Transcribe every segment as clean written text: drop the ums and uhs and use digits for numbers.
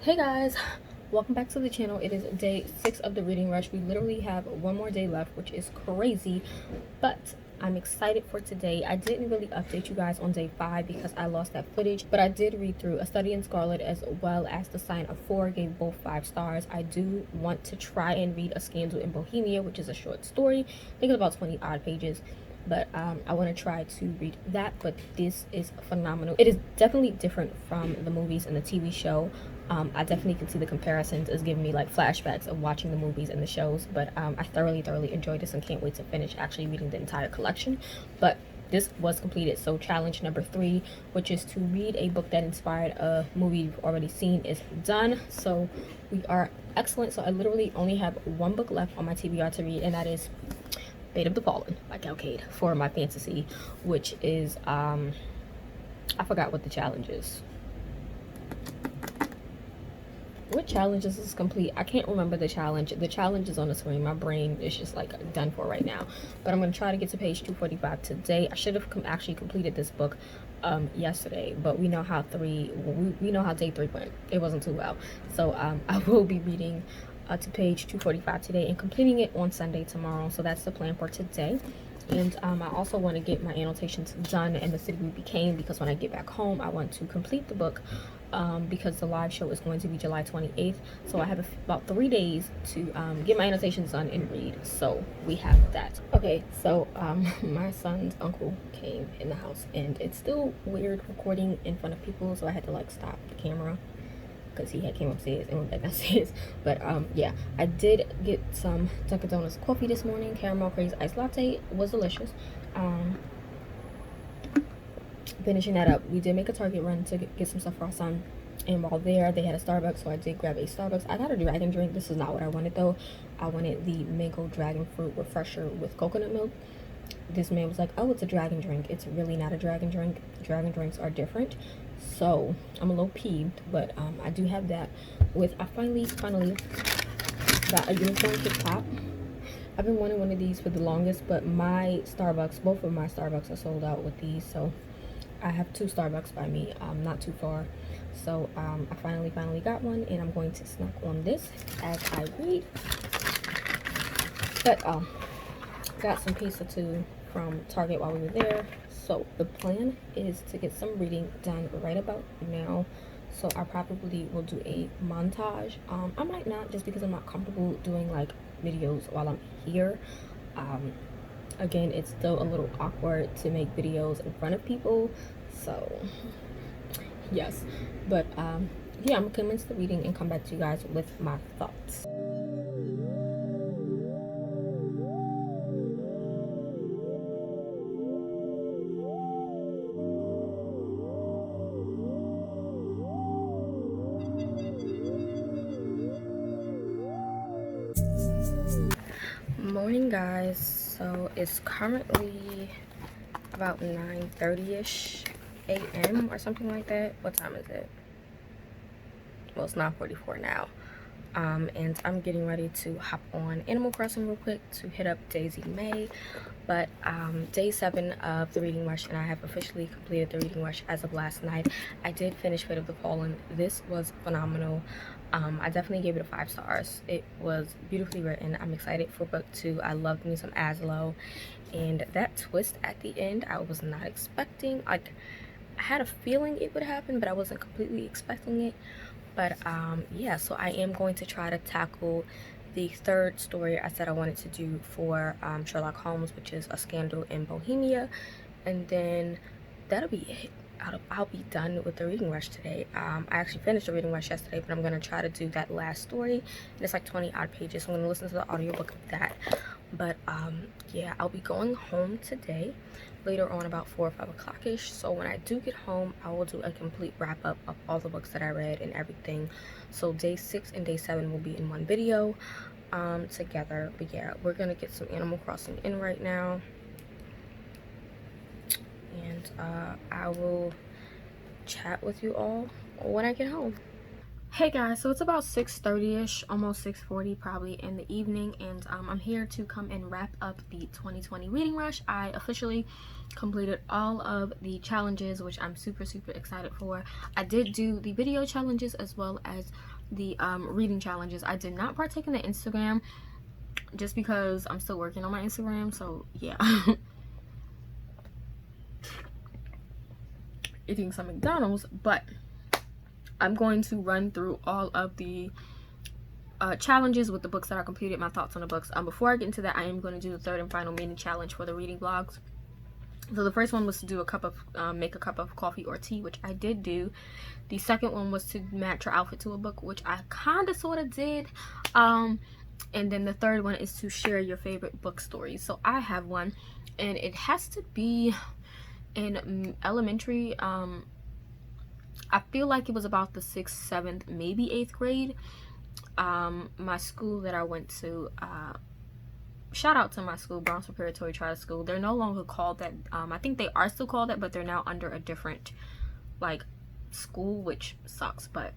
Hey guys, welcome back to the channel. It is day 6 of the reading rush. We literally have one more day left, which is crazy, but I'm excited for today. I didn't really update you guys on day 5 because I lost that footage, but I did read through A Study in Scarlet as well as The Sign of 4, gave both 5 stars. I do want to try and read A Scandal in Bohemia, which is a short story. I think it's about 20 odd pages, but I want to try to read that. But this is phenomenal. It is definitely different from the movies and the TV show. I definitely can see the comparisons. It's giving me like flashbacks of watching the movies and the shows, but I thoroughly enjoyed this and can't wait to finish actually reading the entire collection. But this was completed, so challenge number 3, which is to read a book that inspired a movie you've already seen, is done. So we are excellent. So I literally only have one book left on my TBR to read, and that is Fate of the Fallen by Kade for my fantasy, which is I forgot what the challenge is. What challenges is complete? I can't remember the challenge. The challenge is on the screen. My brain is just like done for right now. But I'm going to try to get to page 245 today. I should have actually completed this book yesterday, but we know how we know how day 3 went. It wasn't too well. So I will be reading to page 245 today and completing it on Sunday tomorrow. So that's the plan for today. And I also want to get my annotations done in the city we became, because when I get back home I want to complete the book, because the live show is going to be July 28th. So I have about 3 days to get my annotations done and read. So we have that. Okay, so my son's uncle came in the house, and it's still weird recording in front of people, so I had to like stop the camera because he had came upstairs and went back downstairs. But yeah, I did get some Dunkin' Donuts coffee this morning. Caramel crazy iced latte was delicious. Finishing that up, we did make a Target run to get some stuff for our son, and while there they had a Starbucks, so I did grab a Starbucks. I got a dragon drink. This is not what I wanted though. I wanted the mango dragon fruit refresher with coconut milk. This man was like, oh, it's a dragon drink. It's really not a dragon drink. Dragon drinks are different. So I'm a little peeved, but I do have that. With I finally got a unicorn to top. I've been wanting one of these for the longest, but my Starbucks, both of my Starbucks are sold out with these. So I have 2 Starbucks by me, not too far. So I finally got one, and I'm going to snack on this as I read. But got some pizza too from Target while we were there. So the plan is to get some reading done right about now. So I probably will do a montage. I might not, just because I'm not comfortable doing like videos while I'm here. Again, it's still a little awkward to make videos in front of people. So yes, but yeah, I'm gonna commence the reading and come back to you guys with my thoughts. Morning guys, so it's currently about 9:30ish a.m. or something like that. What time is it? Well, it's 9:44 now. And I'm getting ready to hop on Animal Crossing real quick to hit up Daisy May. But day 7 of the reading rush, and I have officially completed the reading rush as of last night. I did finish Fate of the Fallen. This was phenomenal. I definitely gave it a 5 stars. It was beautifully written. I'm excited for book 2. I loved me some Aslo, and that twist at the end I was not expecting. Like, I had a feeling it would happen, but I wasn't completely expecting it. But yeah, so I am going to try to tackle the 3rd story I said I wanted to do for Sherlock Holmes, which is A Scandal in Bohemia, and then that'll be it. I'll be done with the reading rush today. I actually finished the reading rush yesterday, but I'm going to try to do that last story, and it's like 20 odd pages, so I'm going to listen to the audiobook of that. But yeah, I'll be going home today later on, about 4 or 5 o'clock ish. So when I do get home, I will do a complete wrap up of all the books that I read and everything. So day 6 and day 7 will be in one video together. But yeah, we're gonna get some Animal Crossing in right now, and I will chat with you all when I get home. Hey guys, so it's about 6:30ish, almost 6:40 probably in the evening, and I'm here to come and wrap up the 2020 reading rush. I officially completed all of the challenges, which I'm super excited for. I did do the video challenges as well as the reading challenges. I did not partake in the Instagram just because I'm still working on my Instagram, so yeah. Eating some McDonald's, but I'm going to run through all of the challenges with the books that I completed, my thoughts on the books. Before I get into that, I am going to do the third and final mini challenge for the reading vlogs. So the first one was to do make a cup of coffee or tea, which I did do. The second one was to match your outfit to a book, which I kind of sort of did. And then the third one is to share your favorite book stories. So I have one, and it has to be in elementary. I feel like it was about the 6th, 7th, maybe 8th grade. My school that I went to, shout out to my school, Browns Preparatory Charter School. They're no longer called that. I think they are still called that, but they're now under a different, like, school, which sucks. But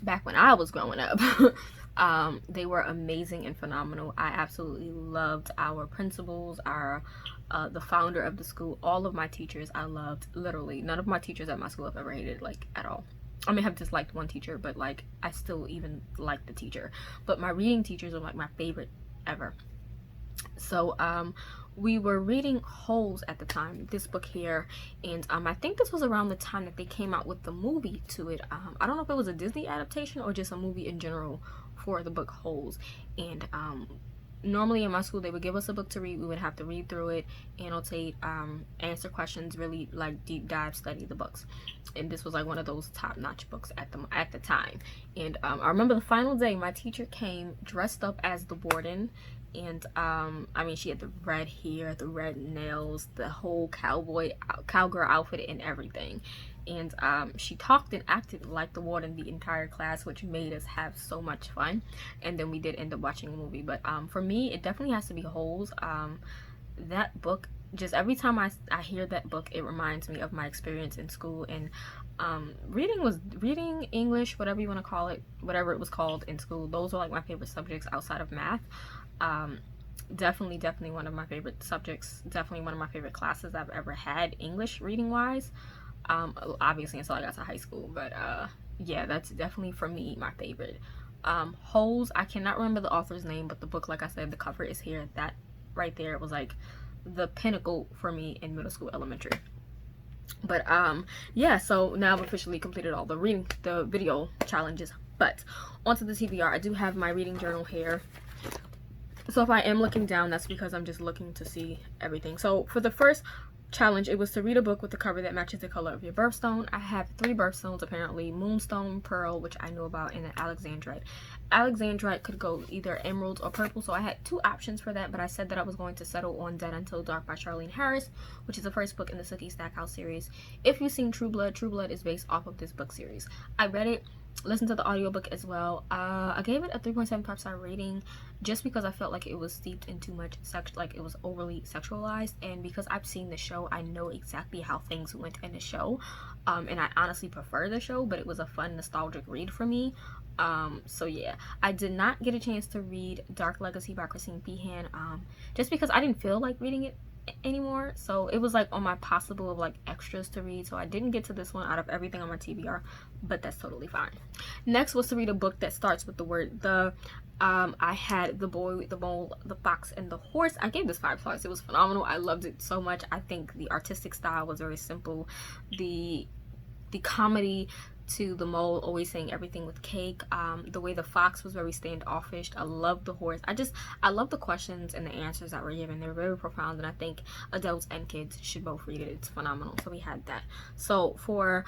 back when I was growing up, they were amazing and phenomenal. I absolutely loved our principals, the founder of the school, all of my teachers I loved. Literally none of my teachers at my school I've ever hated, like, at all. I mean, I've disliked one teacher, but like I still even like the teacher. But my reading teachers are like my favorite ever. So we were reading Holmes at the time, this book here, and I think this was around the time that they came out with the movie to it. I don't know if it was a Disney adaptation or just a movie in general for the book Holmes. And normally in my school they would give us a book to read. We would have to read through it, annotate, answer questions, really like deep dive study the books. And this was like one of those top-notch books at the time. And I remember the final day my teacher came dressed up as the warden, and I mean, she had the red hair, the red nails, the whole cowgirl outfit and everything. And she talked and acted like the warden the entire class, which made us have so much fun. And then we did end up watching a movie. But for me, it definitely has to be Holes. That book, just every time I hear that book, it reminds me of my experience in school. And reading English, whatever you want to call it, whatever it was called in school, those are like my favorite subjects outside of math. Definitely one of my favorite subjects, definitely one of my favorite classes I've ever had, English reading wise. Obviously until I got to high school, but yeah, that's definitely for me my favorite. Holes, I cannot remember the author's name, but the book, like I said, the cover is here. That right there was like the pinnacle for me in middle school, elementary. But yeah, so now I've officially completed all the video challenges. But onto the TBR, I do have my reading journal here. So if I am looking down, that's because I'm just looking to see everything. So for the first challenge, it was to read a book with the cover that matches the color of your birthstone. I have 3 birthstones apparently: moonstone, pearl, which I know about, and an alexandrite. Alexandrite could go either emerald or purple, so I had 2 options for that, but I said that I was going to settle on Dead Until Dark by Charlaine Harris, which is the first book in the Sookie Stackhouse series. If you've seen True Blood is based off of this book series. I read it, listened to the audiobook as well. I gave it a 3.75 star rating just because I felt like it was steeped in too much sex, like it was overly sexualized, and because I've seen the show, I know exactly how things went in the show, and I honestly prefer the show, but it was a fun nostalgic read for me. So yeah, I did not get a chance to read Dark Legacy by Christine Feehan, just because I didn't feel like reading it anymore. So it was like on my possible of like extras to read, so I didn't get to this one out of everything on my TBR, but that's totally fine. Next was to read a book that starts with the word the. I had The Boy, the Mole, the Fox, and the Horse. I gave this 5 stars. It was phenomenal. I loved it so much. I think the artistic style was very simple. The comedy to the mole always saying everything with cake, the way the fox was very standoffish. I love the horse. I love the questions and the answers that were given. They're very profound, and I think adults and kids should both read it. It's phenomenal. So we had that. So for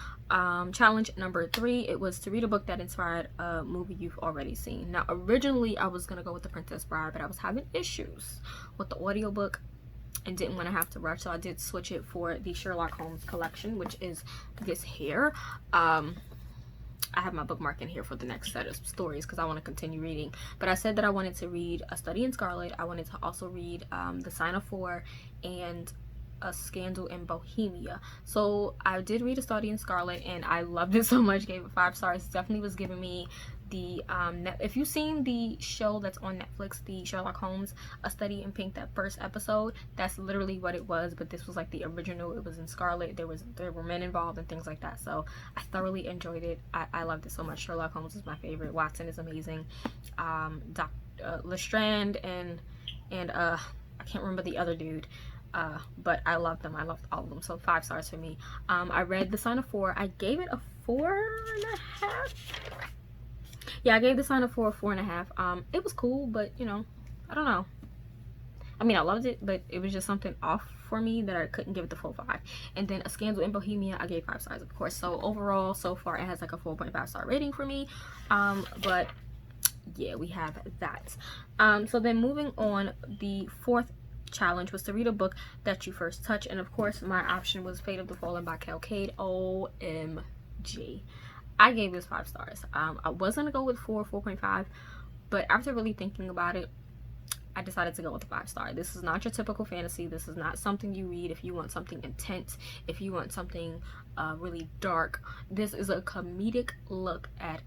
challenge number 3, it was to read a book that inspired a movie you've already seen. Now originally I was gonna go with The Princess Bride, but I was having issues with the audiobook and didn't want to have to rush, so I did switch it for the Sherlock Holmes collection, which is this here. I have my bookmark in here for the next set of stories because I want to continue reading, but I said that I wanted to read A Study in Scarlet. I wanted to also read The Sign of Four and A Scandal in Bohemia. So I did read A Study in Scarlet and I loved it so much, gave it 5 stars. Definitely was giving me the if you've seen the show that's on Netflix, the Sherlock Holmes, A Study in Pink, that first episode, that's literally what it was, but this was like the original. It was in Scarlet. There were men involved and things like that, so I thoroughly enjoyed it. I loved it so much. Sherlock Holmes is my favorite. Watson is amazing. Lestrand and I can't remember the other dude, but I loved them. I loved all of them, so 5 stars for me. I read The Sign of 4. I gave it a 4.5. Yeah, I gave The Sign of 4 a 4.5. It was cool, but you know, I don't know. I mean, I loved it, but it was just something off for me that I couldn't give it the full 5. And then A Scandal in Bohemia, I gave 5 stars, of course. So overall, so far, it has like a 4.5 star rating for me. But yeah, we have that. So then moving on, the 4th challenge was to read a book that you first touch, and of course my option was Fate of the Fallen by Kade. OMG, I gave this 5 stars. I was gonna go with 4.5, but after really thinking about it, I decided to go with a 5 star. This is not your typical fantasy. This is not something you read if you want something intense, if you want something really dark. This is a comedic look at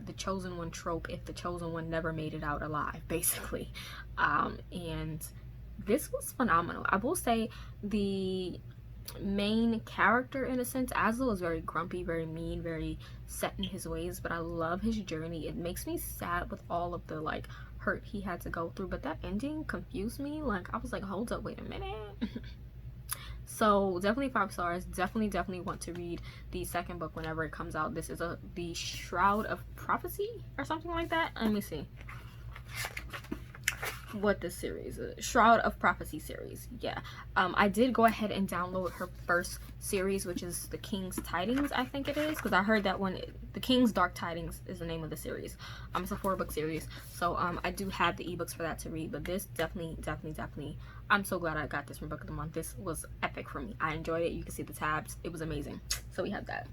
the chosen one trope, if the chosen one never made it out alive, basically. And this was phenomenal. I will say the main character, in a sense, Aslo, is very grumpy, very mean, very set in his ways, but I love his journey. It makes me sad with all of the like hurt he had to go through, but that ending confused me. Like, I was like, hold up, wait a minute. So definitely 5 stars. Definitely want to read the second book whenever it comes out. This is the Shroud of Prophecy or something like that. Let me see what this series is. Shroud of Prophecy series. Yeah. I did go ahead and download her first series, which is The King's Tidings, I think it is, because I heard that one, The King's Dark Tidings is the name of the series. It's a 4-book series, so I do have the ebooks for that to read, but this definitely, I'm so glad I got this from Book of the Month. This was epic for me. I enjoyed it. You can see the tabs. It was amazing. So we have that.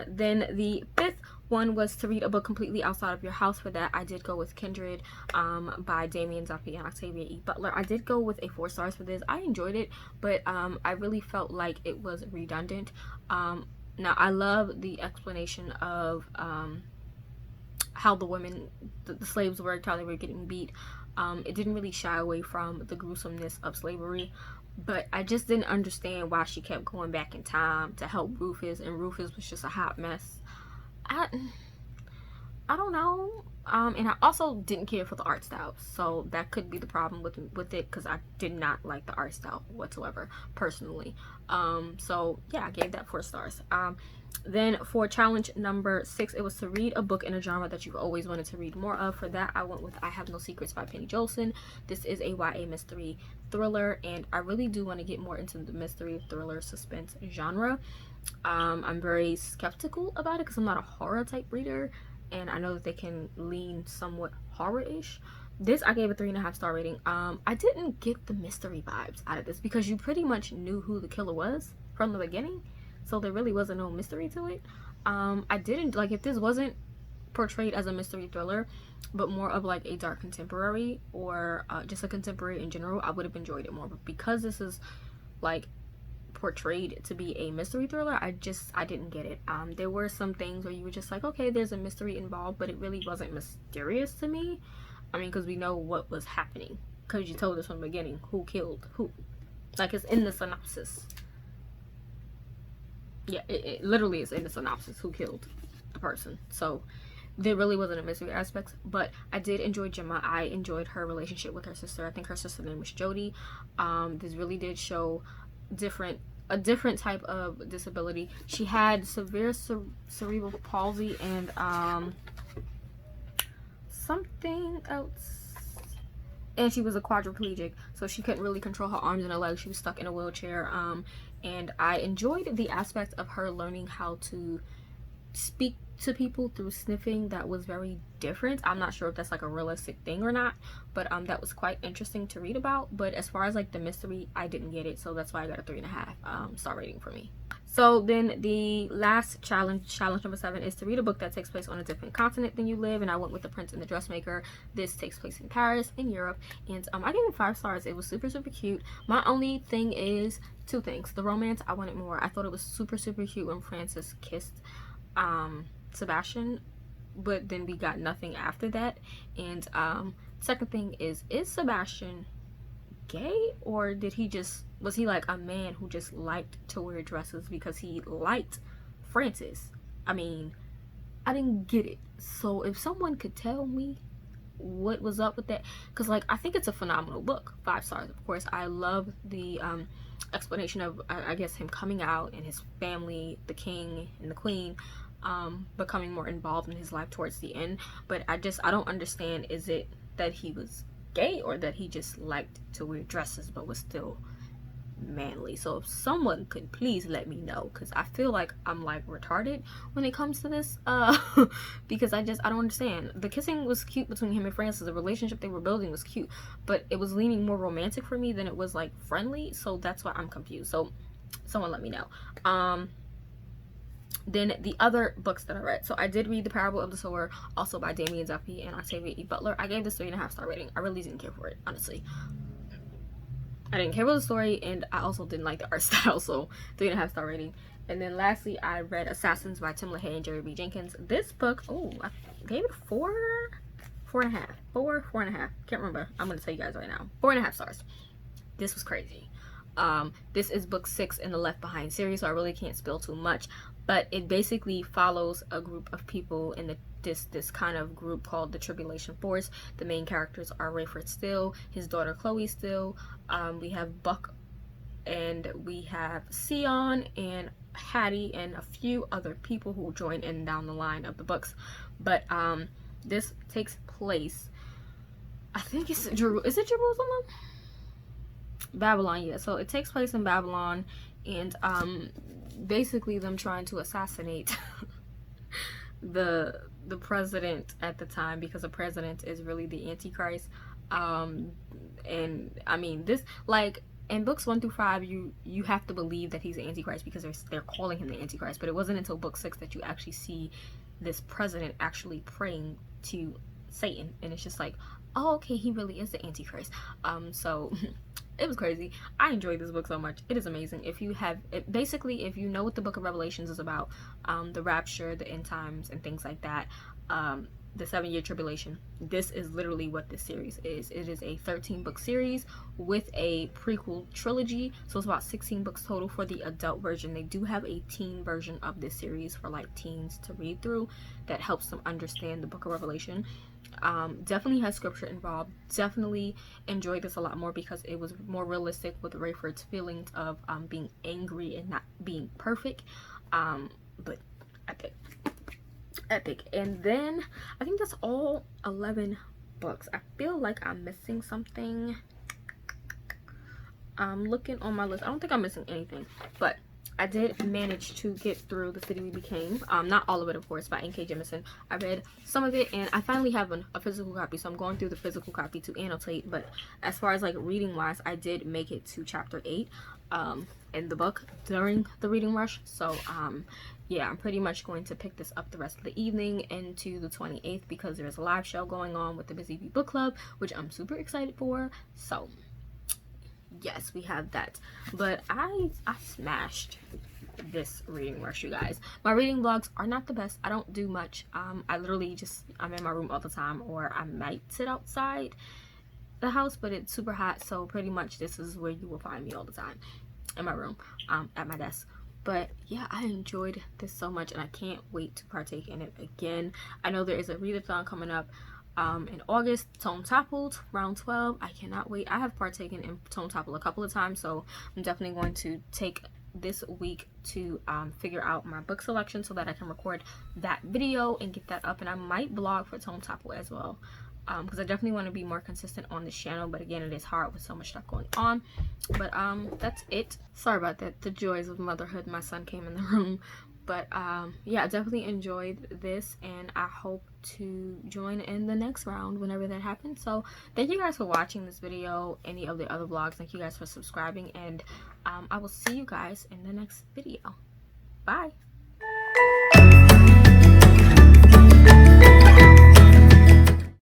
Then the 5th one was to read a book completely outside of your house. For that, I did go with Kindred by Damian, Duffy, and Octavia E. Butler. I did go with a 4 stars for this. I enjoyed it, but I really felt like it was redundant. Now, I love the explanation of how the women, the slaves worked, how they were getting beat. It didn't really shy away from the gruesomeness of slavery, but I just didn't understand why she kept going back in time to help Rufus, and Rufus was just a hot mess. I don't know. And I also didn't care for the art style, so that could be the problem with it, because I did not like the art style whatsoever, personally. So yeah, I gave that 4 stars. Then for challenge number 6, it was to read a book in a genre that you've always wanted to read more of. For that, I went with I Have No Secrets by Penny Joelson. This is a YA mystery thriller, and I really do want to get more into the mystery, thriller, suspense genre. I'm very skeptical about it because I'm not a horror type reader, and I know that they can lean somewhat horror-ish. This, I gave a 3.5 star rating. I didn't get the mystery vibes out of this because you pretty much knew who the killer was from the beginning, so there really wasn't no mystery to it. I didn't like, if this wasn't portrayed as a mystery thriller, but more of like a dark contemporary, or just a contemporary in general, I would have enjoyed it more. But because this is like portrayed to be a mystery thriller, I didn't get it. There were some things where you were just like, okay, there's a mystery involved, but it really wasn't mysterious to me. I mean, because we know what was happening, because you told us from the beginning who killed who. Like, it's in the synopsis. Yeah, it literally is in the synopsis who killed the person. So there really wasn't a mystery aspect, but I did enjoy Gemma. I enjoyed her relationship with her sister. I think her sister's name was Jody. This really did show a different type of disability. She had severe cerebral palsy and something else, and she was a quadriplegic, so she couldn't really control her arms and her legs. She was stuck in a wheelchair. And I enjoyed the aspect of her learning how to speak to people through sniffing. That was very different. I'm not sure if that's like a realistic thing or not, but that was quite interesting to read about. But as far as like the mystery, I didn't get it, so that's why I got a 3.5 star rating for me. So then the last challenge number 7, is to read a book that takes place on a different continent than you live, and I went with The Prince and the Dressmaker. This takes place in Paris, in Europe, and I gave it 5 stars. It was super cute. My only thing is 2 things. The romance, I wanted more. I thought it was super cute when Francis kissed Sebastian. but then we got nothing after that. And second thing is Sebastian gay, or did he just, was he like a man who just liked to wear dresses because he liked Francis? I mean, I didn't get it. So if someone could tell me what was up with that, because like I think it's a phenomenal book, 5 stars. Of course, I love the explanation of I guess him coming out and his family, the king and the queen, becoming more involved in his life towards the end. But I don't understand, is it that he was gay or that he just liked to wear dresses but was still manly? So if someone could please let me know, because I feel like I'm like retarded when it comes to this, because I don't understand. The kissing was cute between him and Francis, the relationship they were building was cute, but it was leaning more romantic for me than it was like friendly, so that's why I'm confused. So someone let me know. Then the other books that I read, so I did read The Parable of the Sower, also by Damian, Duffy, and Octavia E. Butler. I gave this 3.5 star rating. I really didn't care for it, honestly. I didn't care about the story, and I also didn't like the art style, so 3.5 star rating. And then lastly, I read Assassins by Tim LaHaye and Jerry B. Jenkins. This book, oh, I gave it 4.5. Can't remember. I'm gonna tell you guys right now. 4.5 stars. This was crazy. This is book 6 in the Left Behind series, so I really can't spill too much. But it basically follows a group of people in this kind of group called the Tribulation Force. The main characters are Rayford Still, his daughter Chloe Still. We have Buck, and we have Sion and Hattie and a few other people who join in down the line of the books. But this takes place, I think it's is it Jerusalem? Babylon, yeah. So it takes place in Babylon, and basically them trying to assassinate the president at the time, because the president is really the Antichrist. And I mean, this, like in books 1 through 5, you have to believe that he's the Antichrist because they're calling him the Antichrist. But it wasn't until book 6 that you actually see this president actually praying to Satan, and it's just like, oh, okay, he really is the Antichrist. So it was crazy. I enjoyed this book so much. It is amazing. If you have it, basically, if you know what the book of Revelations is about, the rapture, the end times, and things like that, the 7-year tribulation, this is literally what this series is. It is a 13-book series with a prequel trilogy, so it's about 16 books total for the adult version. They do have a teen version of this series for like teens to read through that helps them understand the book of Revelation. Definitely has scripture involved. Definitely enjoyed this a lot more because it was more realistic with Rayford's feelings of being angry and not being perfect. But epic. And then I think that's all 11 books. I feel like I'm missing something. I'm looking on my list. I don't think I'm missing anything, but I did manage to get through The City We Became. Not all of it, of course, by N.K. Jemisin. I read some of it, and I finally have a physical copy, so I'm going through the physical copy to annotate. But as far as like reading wise, I did make it to chapter 8 in the book during the reading rush. So yeah, I'm pretty much going to pick this up the rest of the evening into the 28th because there's a live show going on with the Busy Bee Book Club, which I'm super excited for. So yes, we have that. But I smashed this reading rush, you guys. My reading vlogs are not the best. I don't do much. I literally I'm in my room all the time, or I might sit outside the house, but it's super hot, so pretty much this is where you will find me all the time, in my room, at my desk. But yeah, I enjoyed this so much, and I can't wait to partake in it again. I know there is a readathon coming up in August, Tone Toppled, round 12. I cannot wait. I have partaken in Tone Toppled a couple of times, so I'm definitely going to take this week to figure out my book selection so that I can record that video and get that up. And I might blog for Tone Toppled as well, because I definitely want to be more consistent on this channel. But again, it is hard with so much stuff going on. But that's it. Sorry about that, the joys of motherhood. My son came in the room. But yeah, I definitely enjoyed this, and I hope to join in the next round whenever that happens. So thank you guys for watching this video, any of the other vlogs. Thank you guys for subscribing, and I will see you guys in the next video. Bye.